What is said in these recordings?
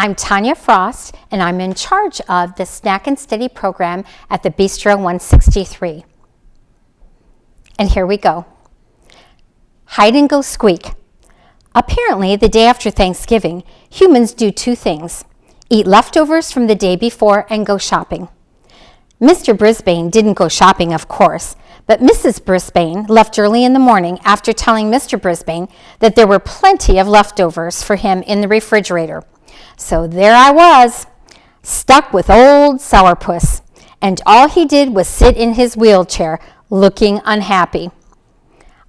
I'm Tanya Frost, and I'm in charge of the Snack and Steady program at the Bistro 163. And here we go. Hide and go squeak. Apparently, the day after Thanksgiving, humans do two things: eat leftovers from the day before and go shopping. Mr. Brisbane didn't go shopping, of course, but Mrs. Brisbane left early in the morning after telling Mr. Brisbane that there were plenty of leftovers for him in the refrigerator. So there I was, stuck with old Sourpuss, and all he did was sit in his wheelchair, looking unhappy.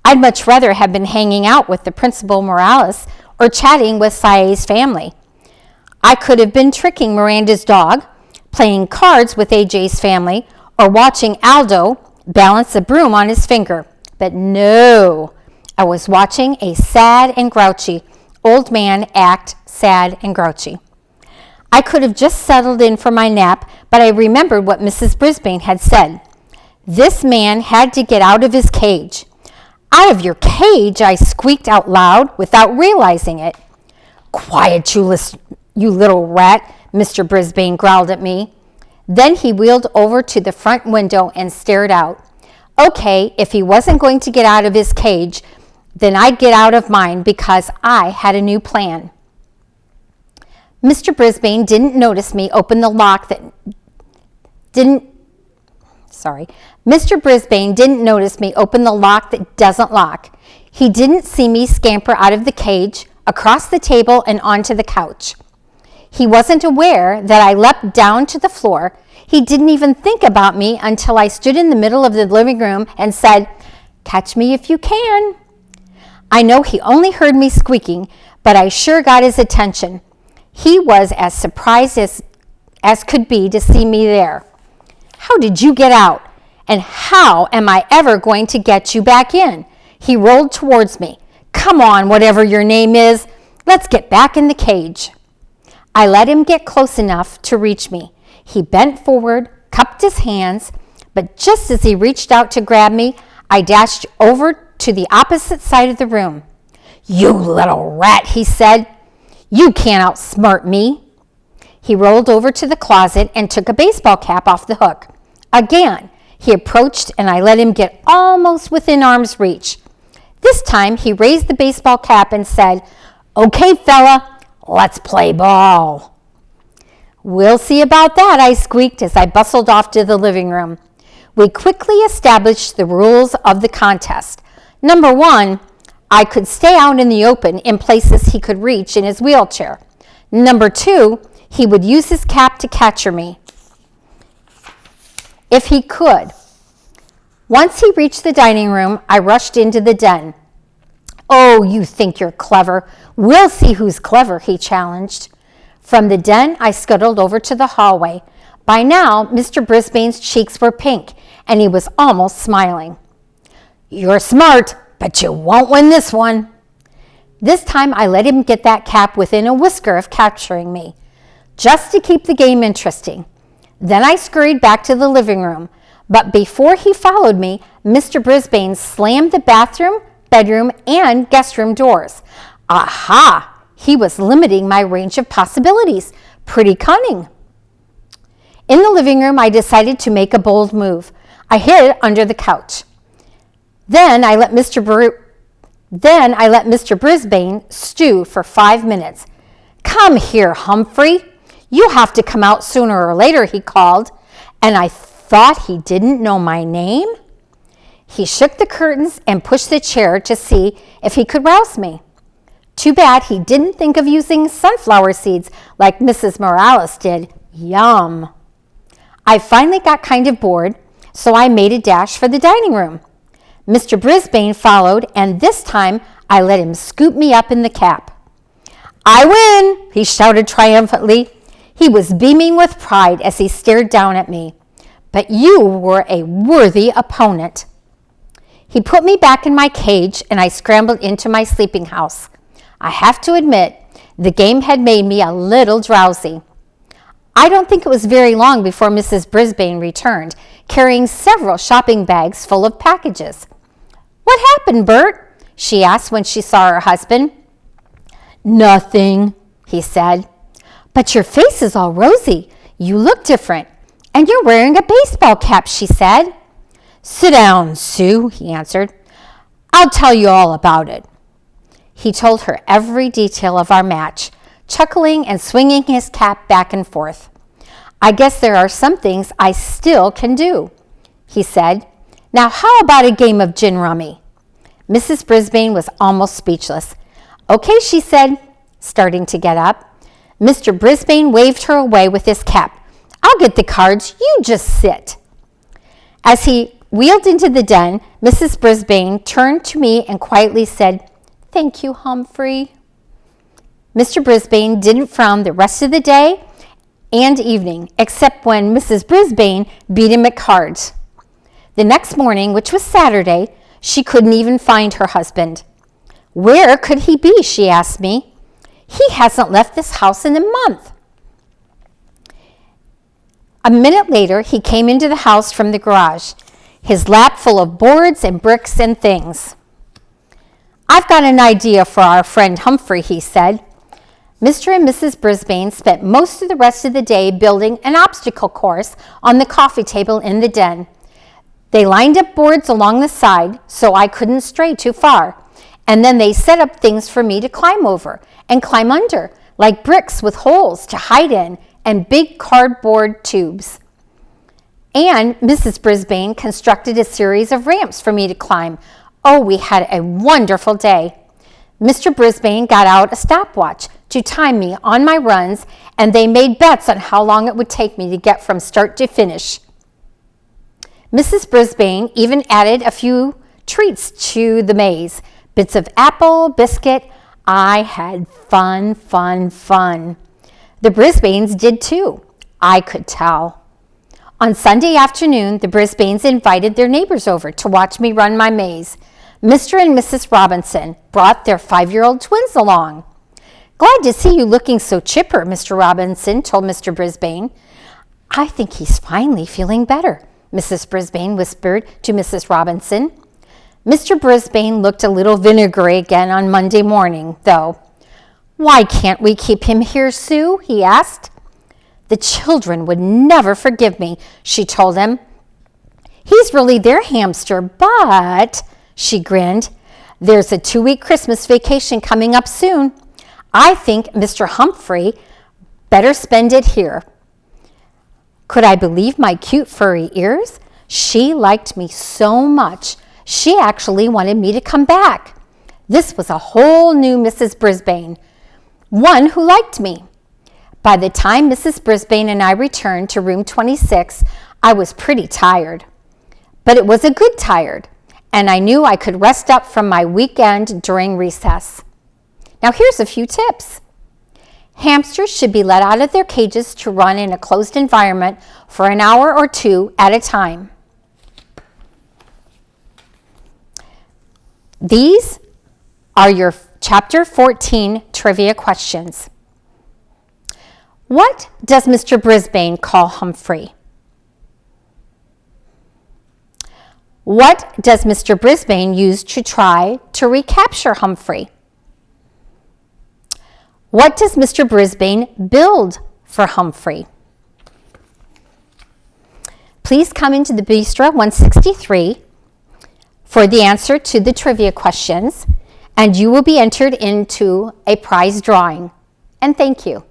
I'd much rather have been hanging out with the Principal Morales or chatting with Sae's family. I could have been tricking Miranda's dog, playing cards with AJ's family, or watching Aldo balance a broom on his finger. But no, I was watching a sad and grouchy old man act sad and grouchy. I could have just settled in for my nap, but I remembered what Mrs. Brisbane had said. This man had to get out of his cage. Out of your cage, I squeaked out loud without realizing it. Quiet, you little rat, Mr. Brisbane growled at me. Then he wheeled over to the front window and stared out. Okay, if he wasn't going to get out of his cage, then I'd get out of mine because I had a new plan. Mr. Brisbane didn't notice me open the lock that Mr. Brisbane didn't notice me open the lock that doesn't lock. He didn't see me scamper out of the cage, across the table, and onto the couch. He wasn't aware that I leapt down to the floor. He didn't even think about me until I stood in the middle of the living room and said, "Catch me if you can." I know he only heard me squeaking, but I sure got his attention. He was as surprised as could be to see me there. "How did you get out? And how am I ever going to get you back in?" He rolled towards me. "Come on, whatever your name is. Let's get back in the cage." I let him get close enough to reach me. He bent forward, cupped his hands, but just as he reached out to grab me, I dashed over to the opposite side of the room. "You little rat," he said. "You can't outsmart me." He rolled over to the closet and took a baseball cap off the hook. Again, he approached and I let him get almost within arm's reach. This time he raised the baseball cap and said, "Okay, fella, let's play ball." "We'll see about that," I squeaked as I bustled off to the living room. We quickly established the rules of the contest. Number one, I could stay out in the open in places he could reach in his wheelchair. Number two, he would use his cap to capture me if he could. Once he reached the dining room, I rushed into the den. "Oh, you think you're clever. We'll see who's clever," he challenged. From the den, I scuttled over to the hallway. By now, Mr. Brisbane's cheeks were pink, and he was almost smiling. "You're smart, but you won't win this one." This time, I let him get that cap within a whisker of capturing me, just to keep the game interesting. Then I scurried back to the living room, but before he followed me, Mr. Brisbane slammed the bathroom, bedroom, and guest room doors. Aha! He was limiting my range of possibilities. Pretty cunning. In the living room, I decided to make a bold move. I hid under the couch. Then I let Mr. Brisbane stew for 5 minutes. "Come here, Humphrey. You have to come out sooner or later," he called, and I thought he didn't know my name. He shook the curtains and pushed the chair to see if he could rouse me. Too bad he didn't think of using sunflower seeds like Mrs. Morales did. Yum. I finally got kind of bored, so I made a dash for the dining room. Mr. Brisbane followed, and this time I let him scoop me up in the cap. "I win," he shouted triumphantly. He was beaming with pride as he stared down at me. "But you were a worthy opponent." He put me back in my cage, and I scrambled into my sleeping house. I have to admit, the game had made me a little drowsy. I don't think it was very long before Mrs. Brisbane returned, carrying several shopping bags full of packages. "What happened, Bert?" she asked when she saw her husband. "Nothing," he said. "But your face is all rosy. You look different. And you're wearing a baseball cap," she said. "Sit down, Sue," he answered. "I'll tell you all about it." He told her every detail of our match, chuckling and swinging his cap back and forth. "I guess there are some things I still can do," he said. "Now, how about a game of gin rummy?" Mrs. Brisbane was almost speechless. "Okay," she said, starting to get up. Mr. Brisbane waved her away with his cap. "I'll get the cards. You just sit." As he wheeled into the den, Mrs. Brisbane turned to me and quietly said, "Thank you, Humphrey." Mr. Brisbane didn't frown the rest of the day and evening, except when Mrs. Brisbane beat him at cards. The next morning, which was Saturday, she couldn't even find her husband. "Where could he be?" she asked me. "He hasn't left this house in a month." A minute later, he came into the house from the garage, his lap full of boards and bricks and things. "I've got an idea for our friend Humphrey," he said. Mr. and Mrs. Brisbane spent most of the rest of the day building an obstacle course on the coffee table in the den. They lined up boards along the side so I couldn't stray too far, and then they set up things for me to climb over and climb under, like bricks with holes to hide in and big cardboard tubes. And Mrs. Brisbane constructed a series of ramps for me to climb. Oh, we had a wonderful day. Mr. Brisbane got out a stopwatch to time me on my runs, and they made bets on how long it would take me to get from start to finish. Mrs. Brisbane even added a few treats to the maze, bits of apple, biscuit. I had fun. The Brisbanes did too. I could tell. On Sunday afternoon, the Brisbanes invited their neighbors over to watch me run my maze. Mr. and Mrs. Robinson brought their 5-year-old twins along. "Glad to see you looking so chipper," Mr. Robinson told Mr. Brisbane. "I think he's finally feeling better," Mrs. Brisbane whispered to Mrs. Robinson. Mr. Brisbane looked a little vinegary again on Monday morning, though. "Why can't we keep him here, Sue?" he asked. "The children would never forgive me," she told him. "He's really their hamster, but," she grinned, "there's a 2-week Christmas vacation coming up soon. I think Mr. Humphrey better spend it here." Could I believe my cute furry ears? She liked me so much, she actually wanted me to come back. This was a whole new Mrs. Brisbane, one who liked me. By the time Mrs. Brisbane and I returned to room 26, I was pretty tired. But it was a good tired, and I knew I could rest up from my weekend during recess. Now here's a few tips. Hamsters should be let out of their cages to run in a closed environment for an hour or 2 at a time. These are your Chapter 14 trivia questions. What does Mr. Brisbane call Humphrey? What does Mr. Brisbane use to try to recapture Humphrey? What does Mr. Brisbane build for Humphrey? Please come into the Bistro 163 for the answer to the trivia questions, and you will be entered into a prize drawing. And thank you.